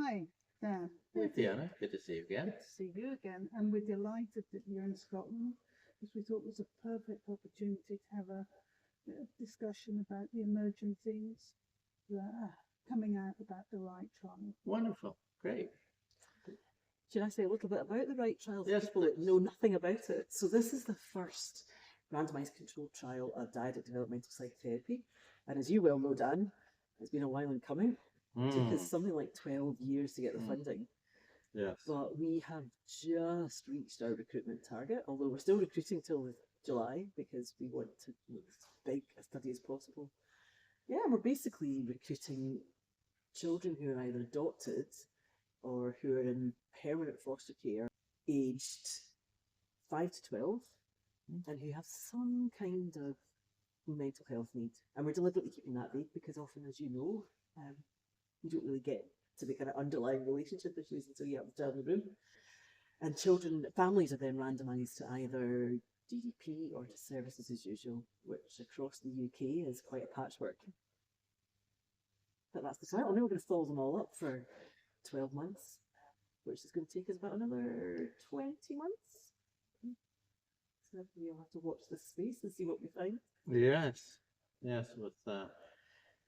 Hi there. Hey Fiona, good to see you again. Good to see you again. And we're delighted that you're in Scotland because we thought it was a perfect opportunity to have a bit of discussion about the emerging themes that are coming out about the right trial. Wonderful, great. Should I say a little bit about the right trial for Yes, people that know nothing about it? So this is the first randomised controlled trial of diet developmental psychotherapy. And as you well know, Dan, it's been a while in coming. It took us something like 12 years to get the funding. Yes. But we have just reached our recruitment target, although we're still recruiting till July because we want to make as big a study as possible. Yeah, we're basically recruiting children who are either adopted or who are in permanent foster care, aged 5 to 12, and who have some kind of mental health need. And we're deliberately keeping that vague because often, as you know, you don't really get to the kind of underlying relationship issues until you have the child in the room. And families are then randomised to either DDP or to services as usual, which across the UK is quite a patchwork. But that's the trial. We're going to follow them all up for 12 months, which is going to take us about another 20 months. So we'll have to watch this space and see what we find. Yes, with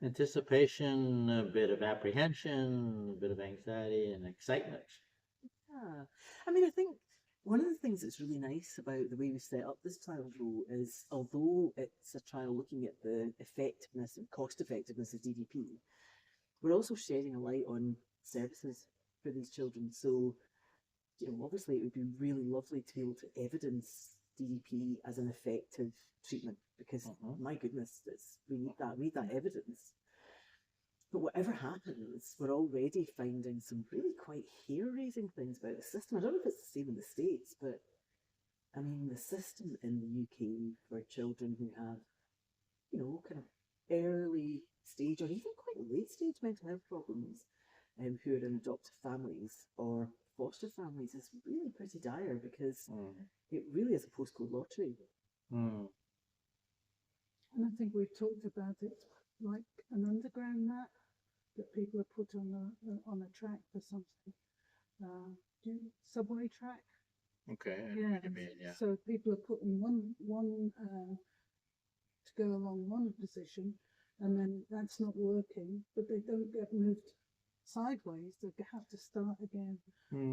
anticipation, a bit of apprehension, a bit of anxiety and excitement. Yeah. I mean, I think one of the things that's really nice about the way we set up this trial, though, is although it's a trial looking at the effectiveness and cost effectiveness of DDP, we're also shedding a light on services for these children. So, obviously it would be really lovely to be able to evidence DDP as an effective treatment because, my goodness, we need that evidence. But whatever happens, we're already finding some really quite hair-raising things about the system. I don't know if it's the same in the States, but I mean, the system in the UK for children who have, kind of early stage or even quite late stage mental health problems, who are in adoptive families or foster families is really pretty dire because it really is a postcode lottery. And I think we've talked about it like an underground map that people are put on a track for something. Subway track. Okay. Yeah. So people are putting one to go along one position, and then that's not working, but they don't get moved sideways. They have to start again.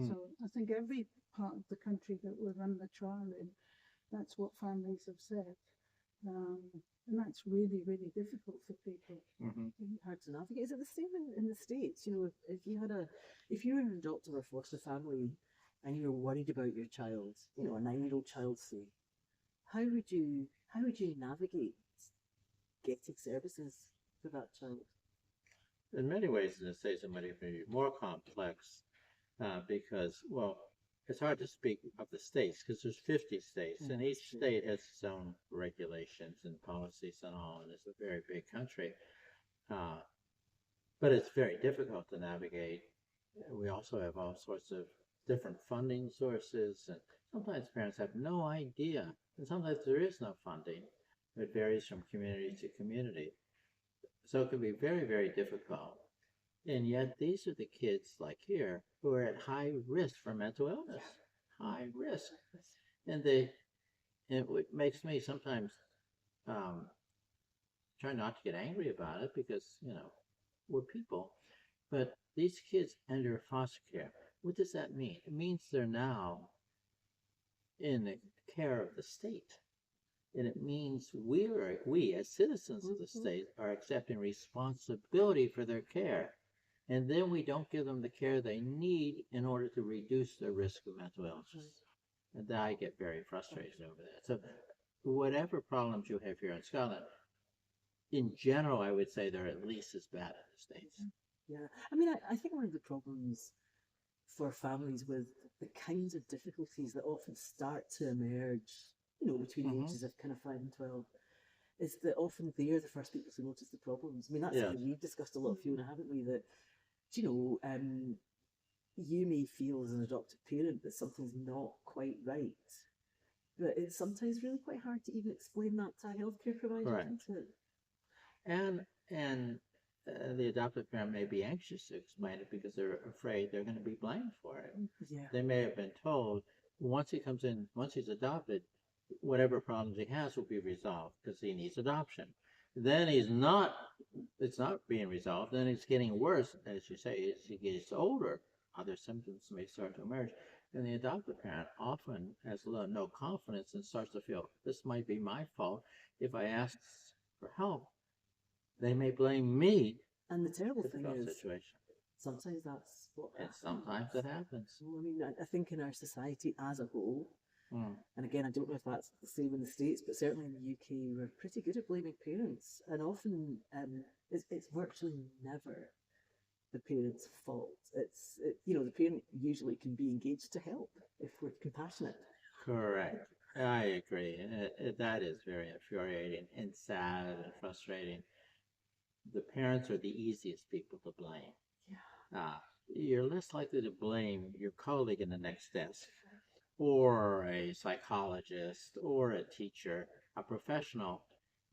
So I think every part of the country that we run the trial in, that's what families have said. And that's really, really difficult for people. Hard to navigate. Is it the same in the States? If you were an adoptive or foster family and you were worried about your child, a 9-year-old child, say, how would you navigate getting services for that child? In many ways, in the States, it might be more complex because, it's hard to speak of the states because there's 50 states and each state has its own regulations and policies and all, and it's a very big country. But it's very difficult to navigate. We also have all sorts of different funding sources, and sometimes parents have no idea, and sometimes there is no funding. It varies from community to community. So it can be very, very difficult. And yet these are the kids like here who are at high risk for mental illness, high risk. And it makes me sometimes try not to get angry about it because, we're people. But these kids enter foster care. What does that mean? It means they're now in the care of the state. And it means we as citizens of the state are accepting responsibility for their care. And then we don't give them the care they need in order to reduce their risk of mental illness. And I get very frustrated over that. So whatever problems you have here in Scotland, in general, I would say they're at least as bad in the States. Yeah. I mean, I think one of the problems for families with the kinds of difficulties that often start to emerge, between the ages of kind of 5 and 12, is that often they're the first people to notice the problems. I mean, that's something we've discussed a lot, Fiona, haven't we? That, you may feel as an adoptive parent that something's not quite right, but it's sometimes really quite hard to even explain that to a healthcare provider, isn't it? And the adoptive parent may be anxious to explain it because they're afraid they're going to be blamed for it. Yeah. They may have been told once he comes in, once he's adopted, whatever problems he has will be resolved because he needs adoption. Then it's not being resolved. Then it's getting worse, as you say, as he gets older. Other symptoms may start to emerge. And the adoptive parent often has no confidence and starts to feel this might be my fault. If I ask for help, they may blame me. And the terrible thing Difficult is, situation. sometimes that's what And happens. sometimes it happens. Well, I mean, I think in our society as a whole, Mm. and again, I don't know if that's the same in the States, but certainly in the UK, we're pretty good at blaming parents. And often it's virtually never the parent's fault. The parent usually can be engaged to help if we're compassionate. Correct. I agree. That is very infuriating and sad and frustrating. The parents are the easiest people to blame. Yeah. You're less likely to blame your colleague in the next desk, or a psychologist, or a teacher, a professional.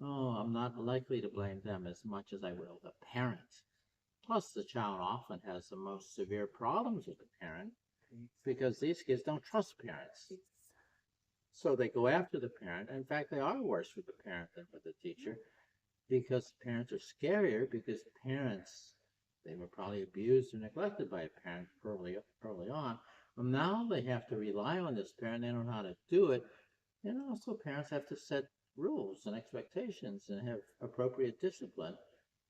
Oh, I'm not likely to blame them as much as I will the parent. Plus, the child often has the most severe problems with the parent because these kids don't trust parents. So they go after the parent. In fact, they are worse with the parent than with the teacher because parents are scarier because parents, they were probably abused or neglected by a parent early on. Well, now they have to rely on this parent. They don't know how to do it. And also parents have to set rules and expectations and have appropriate discipline.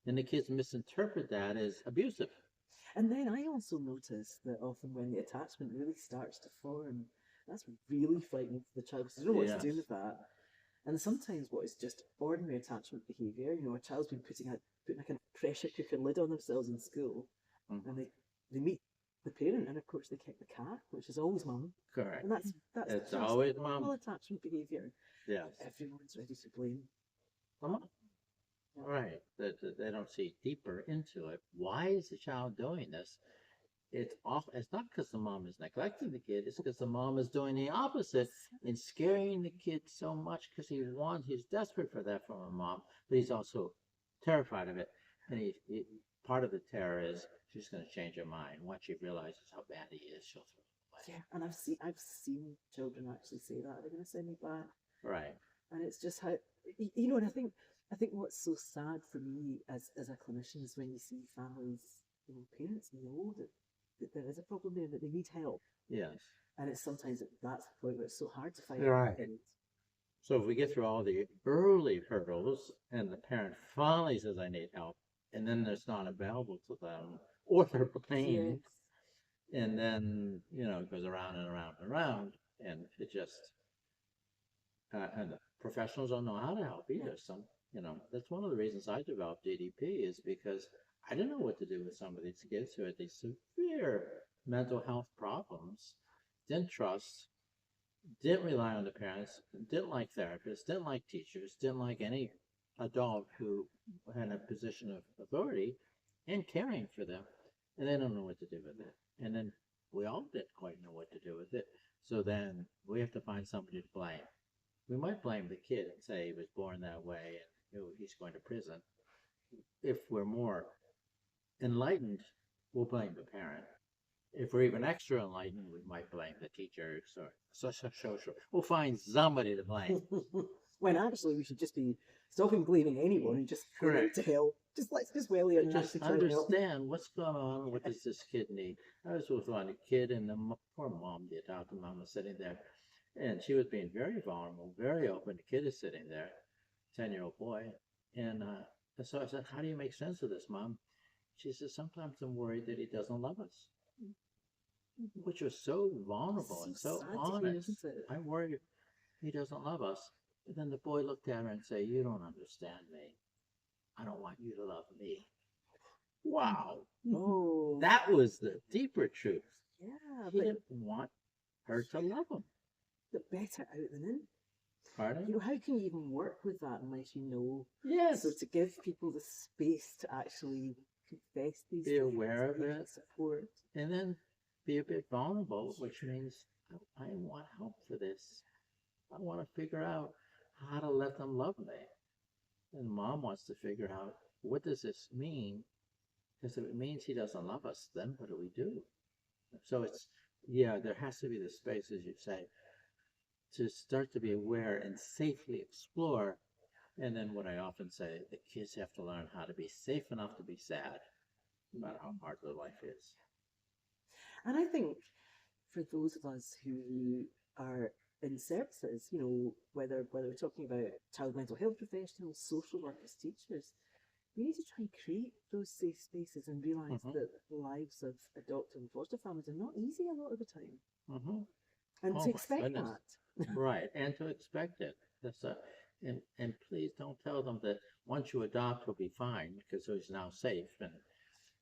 And the kids misinterpret that as abusive. And then I also notice that often when the attachment really starts to form, that's really frightening for the child because they don't know what to do with that. And sometimes what is just ordinary attachment behaviour, a child's been putting a kind of pressure cooker lid on themselves in school, and they meet the parent, and of course they kick the cat, which is always mum. Correct. And that's It's just always normal mum. attachment behaviour. Yes. Everyone's ready to blame. Right. They don't see deeper into it. Why is the child doing this? It's not because the mom is neglecting the kid. It's because the mom is doing the opposite and scaring the kid so much because he's desperate for that from a mom, but he's also terrified of it. And part of the terror is she's going to change her mind. Once she realizes how bad he is, she'll throw him away. Yeah, and I've seen children actually say that they're going to send me back. Right. And it's just how and I think what's so sad for me as a clinician is when you see families, parents know that there is a problem there, that they need help. Yes. And it's sometimes that's the point where it's so hard to find Right. out. So if we get through all the early hurdles and the parent finally says, I need help, and then it's not available to them, or they're blamed, and then, it goes around and around and around, and it just, and the professionals don't know how to help either. That's one of the reasons I developed DDP is because I didn't know what to do with some of these kids who had these severe mental health problems, didn't trust, didn't rely on the parents, didn't like therapists, didn't like teachers, didn't like any adult who had a position of authority and caring for them. And they don't know what to do with it. And then we all didn't quite know what to do with it. So then we have to find somebody to blame. We might blame the kid and say he was born that way and he's going to prison. If we're more enlightened, we'll blame the parent. If we're even extra enlightened, we might blame the teacher. So we'll find somebody to blame. When actually we should just be stopping blaming anyone and just willing to help. Let's just really just understand what's going on. What does this kid need? I was with one kid, and the poor mom, the adopted mom, was sitting there, and she was being very vulnerable, very open. The kid is sitting there, 10-year-old boy, and so I said, "How do you make sense of this, Mom?" She says, "Sometimes I'm worried that he doesn't love us," which was so vulnerable and so honest. I worry he doesn't love us. And then the boy looked at her and said, "You don't understand me. I don't want you to love me." Wow. Oh, That was the deeper truth. Yeah, He didn't want her to love him. But better out than in. Pardon? How can you even work with that unless you know? Yes. So to give people the space to actually confess these Be things, aware of it. support. And then be a bit vulnerable, which means I want help for this. I want to figure out how to let them love me. And mom wants to figure out, what does this mean Because if it means he doesn't love us, then what do we do? So it's, yeah, there has to be the space, as you say, to start to be aware and safely explore. And then what I often say, the kids have to learn how to be safe enough to be sad, no matter how hard their life is. And I think for those of us who are in services, you know, whether we're talking about child mental health professionals, social workers, teachers, we need to try and create those safe spaces and realise that the lives of adoptive and foster families are not easy a lot of the time. And to expect that. Right, and to expect it. That's and please don't tell them that once you adopt, he'll be fine because he's now safe and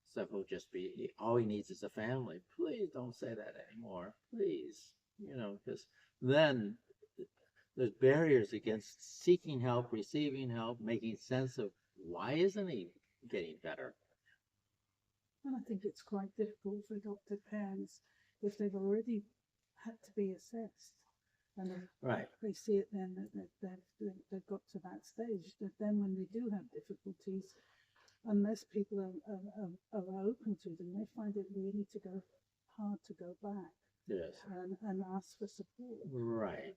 stuff will just be, all he needs is a family. Please don't say that anymore. Please. You know, because then there's barriers against seeking help, receiving help, making sense of why isn't he getting better? And I think it's quite difficult for adopted parents if they've already had to be assessed. And right. They see it then that they've got to that stage, that then when they do have difficulties, unless people are open to them, they find it really hard to go back. Yes. And ask for support. Right.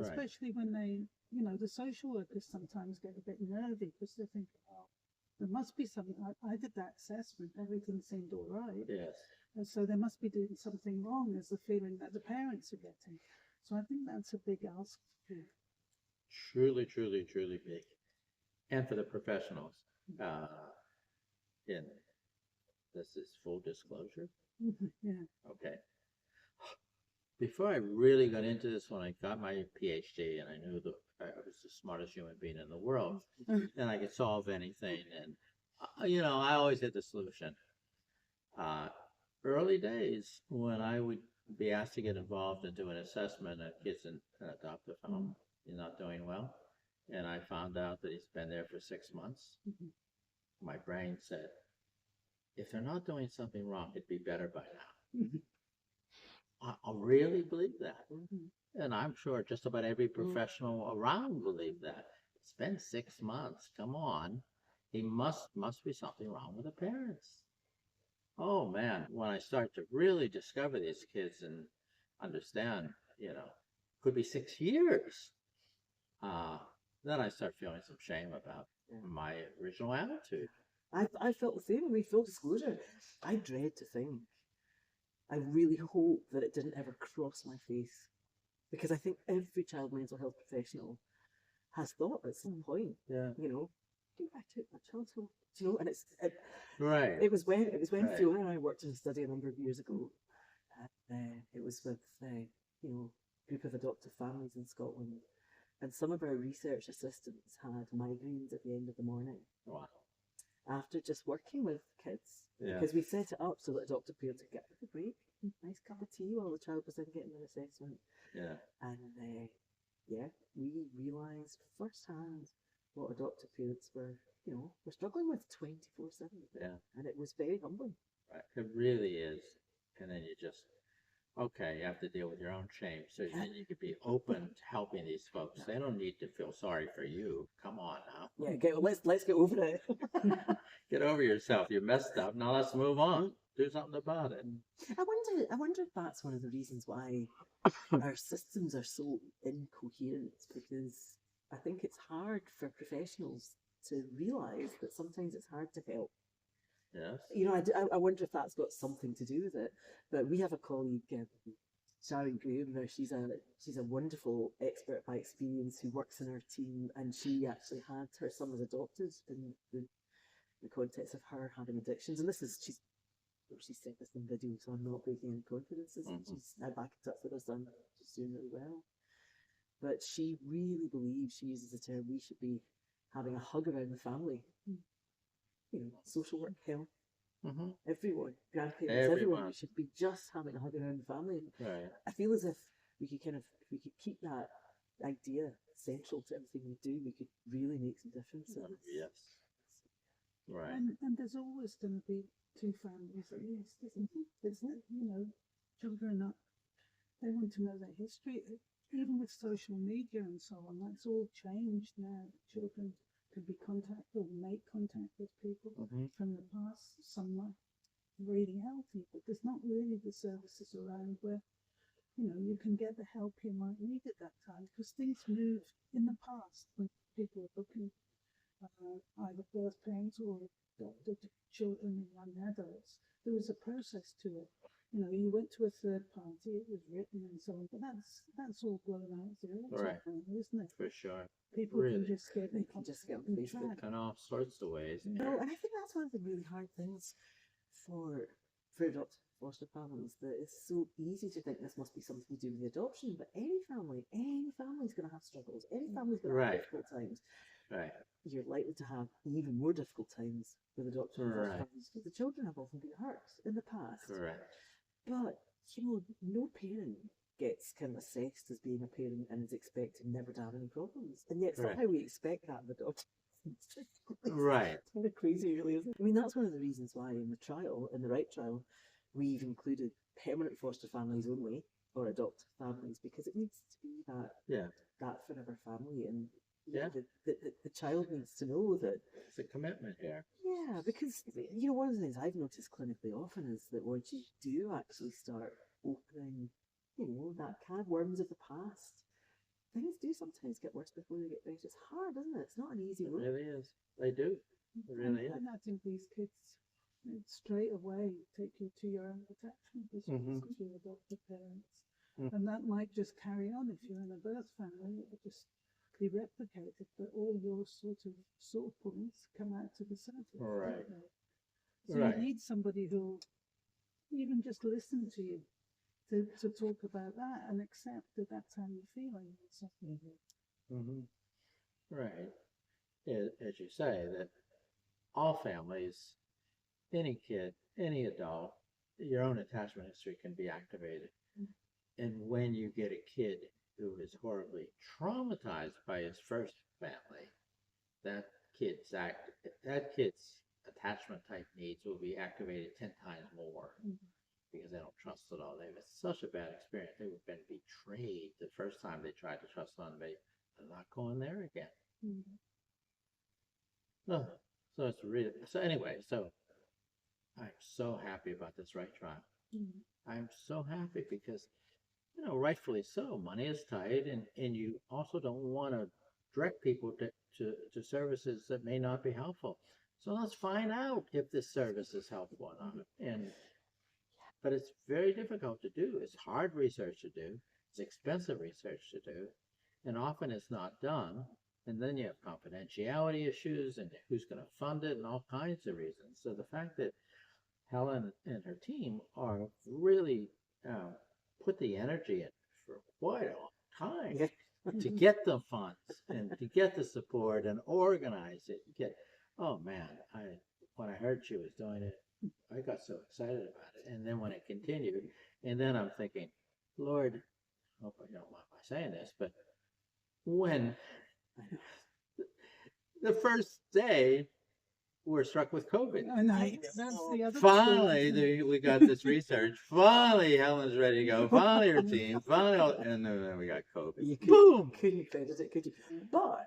Especially when they, you know, the social workers sometimes get a bit nervy because they think, oh, there must be something. I did that assessment, everything seemed all right. Yes. And so they must be doing something wrong, is the feeling that the parents are getting. So I think that's a big ask. Truly, truly, truly big. And for the professionals, in this is full disclosure. Yeah. Okay. Before I really got into this, when I got my PhD and I knew that I was the smartest human being in the world and I could solve anything, and you know, I always had the solution. Early days when I would be asked to get involved and do an assessment of kids in an adoptive home, you're not doing well, and I found out that he's been there for 6 months, my brain said, if they're not doing something wrong, it'd be better by now. I really believe that. And I'm sure just about every professional around believe that. It's been 6 months. Come on. He must be something wrong with the parents. Oh man, when I start to really discover these kids and understand, you know, could be 6 years, then I start feeling some shame about my original attitude. I felt the same way, full disclosure. I dread to think. I really hope that it didn't ever cross my face, because I think every child mental health professional has thought at some point, you know, I took my child home, you know, and right. It was when Fiona and I worked in a study a number of years ago. It was with you know, a group of adoptive families in Scotland, and some of our research assistants had migraines at the end of the morning. Wow. After just working with kids, because we set it up so that adoptive parents could get a break, nice cup of tea while the child was in getting their assessment. And we realised firsthand what adoptive parents were struggling with 24/7. And it was very humbling. Right. It really is. And then you just, okay, you have to deal with your own shame. So then you could be open to helping these folks. They don't need to feel sorry for you. Come on now. Yeah, let's get over it. Get over yourself. You messed up. Now let's move on. Do something about it. I wonder if that's one of the reasons why our systems are so incoherent, because I think it's hard for professionals to realise that sometimes it's hard to help. Yes. You know, I wonder if that's got something to do with it. But we have a colleague, Sharon Graham, now she's a wonderful expert by experience who works in our team, and she actually had her son was adopted in the context of her having addictions. And she said this in video, so I'm not breaking any confidences. She's now back in touch with her son. She's doing really well. But she really believes, she uses the term, we should be having a hug around the family. You know, social work, health, everyone, grandparents, everyone should be just having a hug around the family. Right. I feel as if we could keep that idea central to everything we do, we could really make some difference. Yes. Right. And there's always going to be two families at least, isn't it? You know, children they want to know their history. Even with social media and so on, that's all changed now. Children could be contact or make contact with people Mhm. from the past. Some are really healthy, but there's not really the services around where you can get the help you might need at that time, because things move. In the past when people were booking either birth parents or adopted children and young adults, there was a process to it. You went to a third party, it was written and so on, but that's all blown out of the water Right. now, isn't it? For sure. People can Really. just get They in can just contact get on and Facebook. chat. In all sorts of ways. No, and I think that's one of the really hard things for adopted foster families, that it's so easy to think this must be something to do with the adoption, but any family's going to have struggles. Any family's going to have Right. difficult times. Right. You're likely to have even more difficult times with adoption and foster Right. families, because the children have often been hurt in the past. Correct. But no parent gets kind of assessed as being a parent and is expected never to have any problems, and yet Correct. somehow we expect that of adoption. Right. It's kind of crazy, really, isn't it? I mean, that's one of the reasons why in the right trial, we've included permanent foster families only, or adopted families, because it needs to be that forever family, and Yeah. the child needs to know that. It's a commitment here. Yeah, because one of the things I've noticed clinically often is that once you do actually start opening, that can of worms of the past, things do sometimes get worse before they get better. It's hard, isn't it? It's not an easy It road. really is. They do. It really is. And I think these kids straight away take you to your own attachment issues to your adopted parents. And that might just carry on if you're in a birth family. It will just be replicated, but all your sore points come out to the surface. Right. Don't they? So Right. you need somebody who'll even just listen to you to talk about that and accept that that's how you're feeling. So, Right. As you say, that all families, any kid, any adult, your own attachment history can be activated. And when you get a kid who is horribly traumatized by his first family, that kid's attachment type needs will be activated 10 times more, because they don't trust at all. They've had such a bad experience. They've been betrayed the first time they tried to trust somebody. They're not going there again. No. So it's really, so anyway, so I'm so happy about this right trial. I'm so happy because, rightfully so, money is tight, and you also don't want to direct people to services that may not be helpful. So let's find out if this service is helpful or not. But it's very difficult to do. It's hard research to do. It's expensive research to do. And often it's not done. And then you have confidentiality issues and who's going to fund it and all kinds of reasons. So the fact that Helen and her team are really put the energy in for quite a long time to get the funds and to get the support and organize it. Oh man, when I heard she was doing it, I got so excited about it. And then when it continued, and then I'm thinking, Lord, I hope I don't mind my saying this, but when the first day we're struck with COVID. And that's the other Finally, we got this research. Finally, Helen's ready to go. Finally, her team. Finally, and then we got COVID. Boom! Couldn't credit it, could you? But,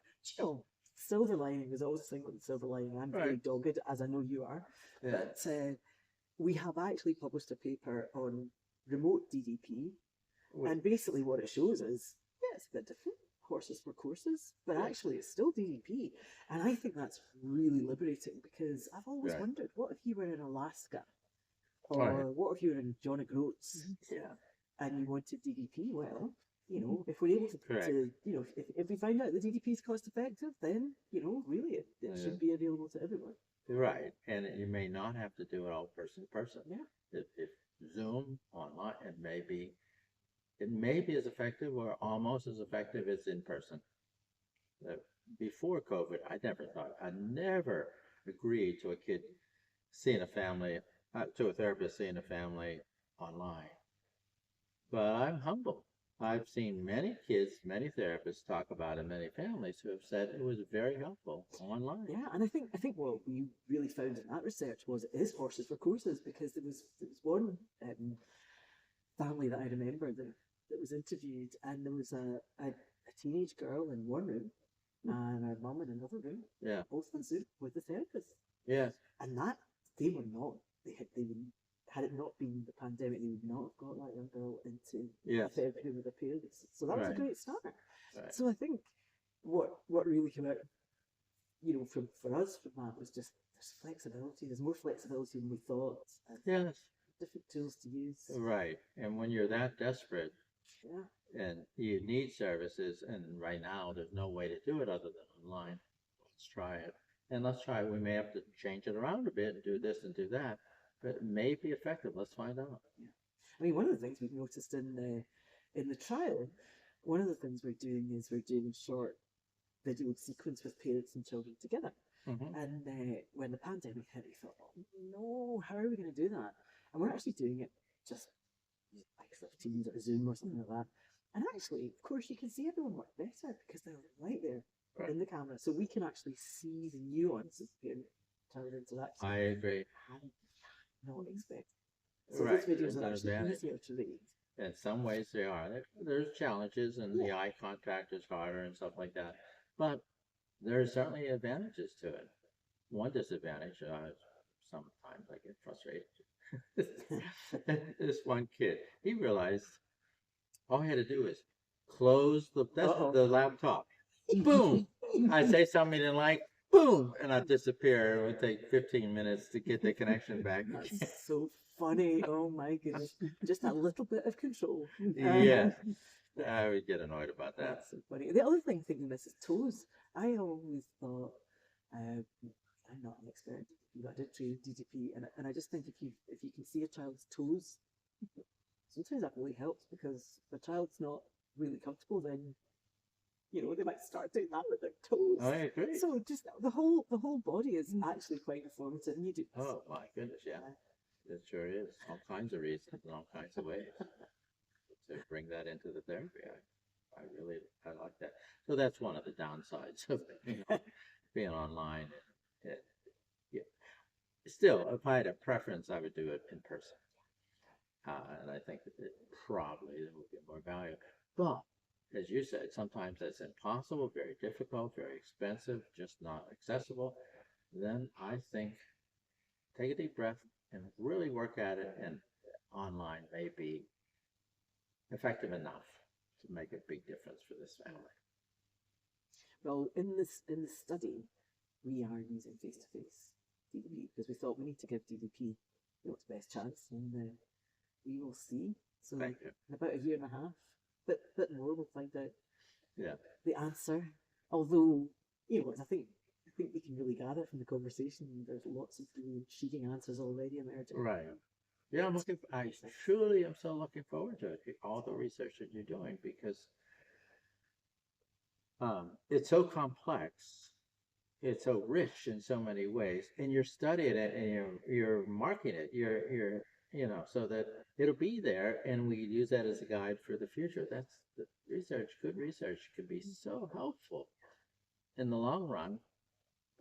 silver lining, there's always a thing with the silver lining. I'm very dogged, as I know you are. Yeah. But we have actually published a paper on remote DDP. And basically what it shows is, it's a bit different. Horses for courses, but actually it's still DDP. And I think that's really liberating, because I've always wondered, what if you were in Alaska? Or what if you were in John O'Groats and you wanted DDP? Well, if we're able to if we find out that DDP is cost effective, then, really it should be available to everyone. Right. And you may not have to do it all person to person. Yeah. If Zoom online, it may be as effective or almost as effective as in person. Before COVID, I never agreed to a kid seeing a family, to a therapist seeing a family online. But I'm humble. I've seen many kids, many therapists talk about it, many families who have said it was very helpful online. Yeah, and I think what we really found in that research was it is horses for courses, because there was one family that I remember that was interviewed, and there was a teenage girl in one room and our mum in another room, Yeah. both on Zoom with the therapist. Yes. And that, they were not, they would, had it not been the pandemic, they would not have got that young girl into Yes. therapy with her parents. So that was a Right. great start. Right. So I think what really came out, for us from that was just there's flexibility. There's more flexibility than we thought. And Yes. different tools to use. Right. And when you're that desperate Yeah. and you need services, and right now there's no way to do it other than online, let's try it. And let's try it. We may have to change it around a bit and do this and do that, but it may be effective. Let's find out. Yeah. I mean, one of the things we've noticed in the trial, one of the things we're doing is we're doing a short video sequence with parents and children together. Mm-hmm. And when the pandemic hit, we thought, oh no, how are we going to do that? And we're actually doing it just like sort of Teams or Zoom or something like that. And actually, of course, you can see everyone much better because they're right there in the camera. So we can actually see the nuances of parent-child interaction. I agree. And not expect. So Right. those videos There's are an actually advantage. easier to read. In some ways they are. There's challenges, and the eye contact is harder and stuff like that. But there are certainly advantages to it. One disadvantage, sometimes I get frustrated. This one kid, he realized all he had to do is close the laptop. Boom! I say something he didn't like. Boom! And I disappear. It would take 15 minutes to get the connection back. That's so funny. Oh my goodness. Just a little bit of control. Yeah. I would get annoyed about that. That's so funny. The other thing thinking this is toes. I always thought, I'm not an expert, but I did train DDP, and I just think if you can see a child's toes, sometimes that really helps, because if a child's not really comfortable, then they might start doing that with their toes. I agree. So just the whole body is actually quite informative, and you do. Oh my goodness, yeah. It sure is. All kinds of reasons and all kinds of ways to bring that into the therapy. I like that. So that's one of the downsides of being online. Yeah. Still, if I had a preference, I would do it in person. And I think that probably there would be more value. But as you said, sometimes that's impossible, very difficult, very expensive, just not accessible. Then I think take a deep breath and really work at it, and online may be effective enough to make a big difference for this family. Well, in the study, we are using face-to-face DDP because we thought we need to give DDP its best chance, and we will see. So in about a year and a half, bit more, we'll find out the answer. Although, I think we can really gather from the conversation, there's lots of really intriguing answers already emerging. Right. Yeah, I truly am so looking forward to it, all the research that you're doing, because it's so complex, it's so rich in so many ways, and you're studying it and you're marking it, you're so that it'll be there, and we use that as a guide for the future. That's the research. Good research could be so helpful in the long run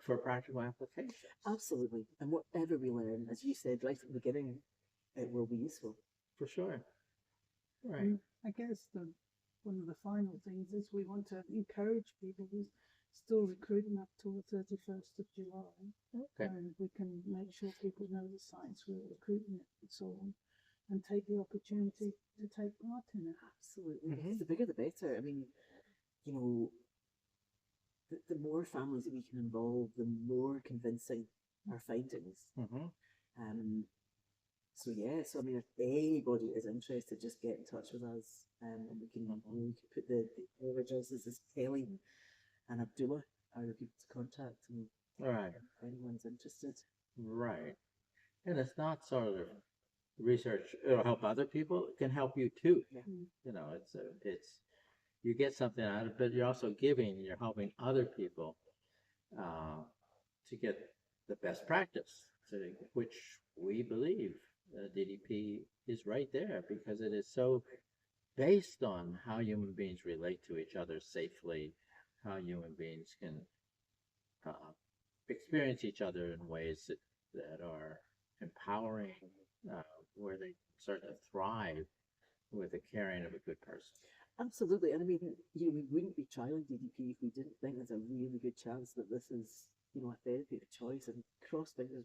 for practical applications. Absolutely. And whatever we learn, as you said right at the beginning, it will be useful. For sure. Right. I guess one of the final things is we want to encourage people who's still recruiting up till the 31st of July. Okay. And we can make sure people know the sites we're recruiting and so on, and take the opportunity to take part in it. Absolutely. Mm-hmm. The bigger the better. I mean, the more families that we can involve, the more convincing our findings. Mm-hmm. So I mean, if anybody is interested, just get in touch with us, and we can put the addresses as Kelly and Abdullah are the people to contact, and right. If anyone's interested. Right. And it's not sort of research, it'll help other people, it can help you too. Yeah. It's you get something out of it, but you're also giving, you're helping other people to get the best practice, which we believe DDP is right there, because it is so based on how human beings relate to each other safely, how human beings can experience each other in ways that are empowering, where they start to thrive with the caring of a good person. Absolutely. And I mean, we wouldn't be trialing DDP if we didn't think there's a really good chance that this is, a therapy of choice. And cross fingers,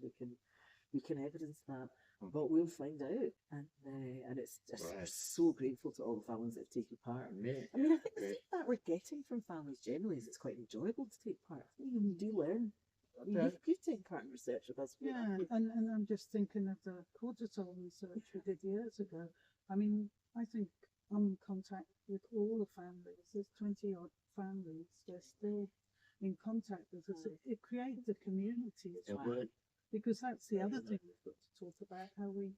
we can evidence that. But we'll find out, and it's just we're Right. so grateful to all the families that have taken part. Me. I mean, I think the Great. feedback we're getting from families generally is it's quite enjoyable to take part. You do learn. I mean, Okay. you've taken part in research with us. Yeah, and I'm just thinking of the cortisol research we did years ago. I mean, I think I'm in contact with all the families. There's 20 odd families. They're still in contact with us. It creates a community as It well. would. Because that's the other thing we've got to talk about, how we,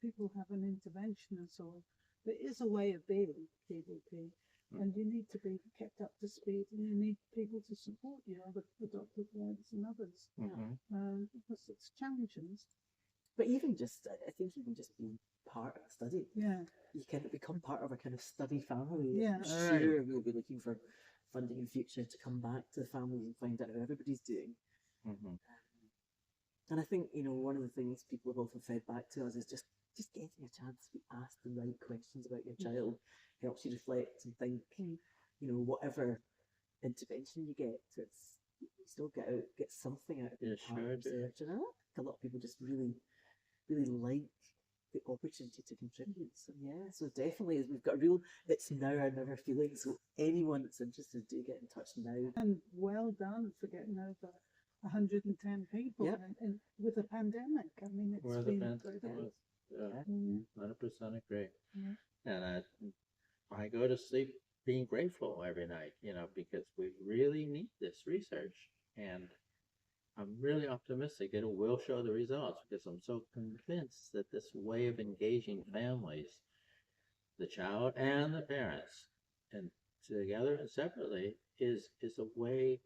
people have an intervention and so on. There is a way of being PDP, and you need to be kept up to speed, and you need people to support you, the doctors, parents, and others, because it's challenging. But even just, I think even just being part of a study, Yeah, you can become part of a kind of study family. Yeah. I'm sure we'll be looking for funding in future to come back to the families and find out how everybody's doing. Mm-hmm. And I think, one of the things people have often fed back to us is just getting a chance to be asked the right questions about your child helps you reflect and think, whatever intervention you get, you still get something out of You it. sure do. Research. And I think a lot of people just really, really like the opportunity to contribute. So yeah, so definitely we've got a real it's now or never feeling. So anyone that's interested, do get in touch now. and well done for getting over 110 people and with a pandemic. I mean, it's Where the been fence incredible. was. Yeah. Mm. 100% agree. Yeah. And I go to sleep being grateful every night, because we really need this research. And I'm really optimistic that it will show the results because I'm so convinced that this way of engaging families, the child and the parents, and together and separately, is a way,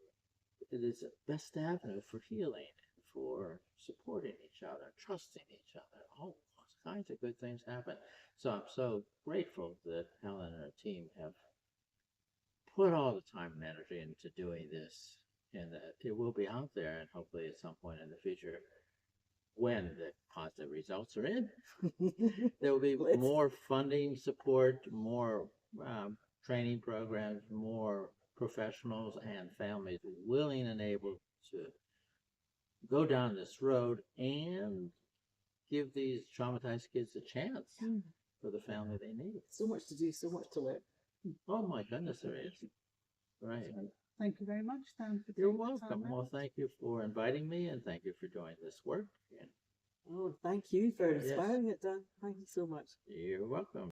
it is the best avenue for healing, for supporting each other, trusting each other. All kinds of good things happen. So I'm so grateful that Helen and her team have put all the time and energy into doing this, and that it will be out there, and hopefully at some point in the future, when the positive results are in, there will be more funding, support, more training programs, more professionals and families willing and able to go down this road and give these traumatized kids a chance for the family they need. So much to do, so much to learn. Oh my goodness, there is. Right. So, thank you very much, Dan. For You're taking the welcome. time Well, out. thank you for inviting me, and thank you for doing this work. And Oh, thank you for inspiring it, Dan. Thank you so much. you're welcome.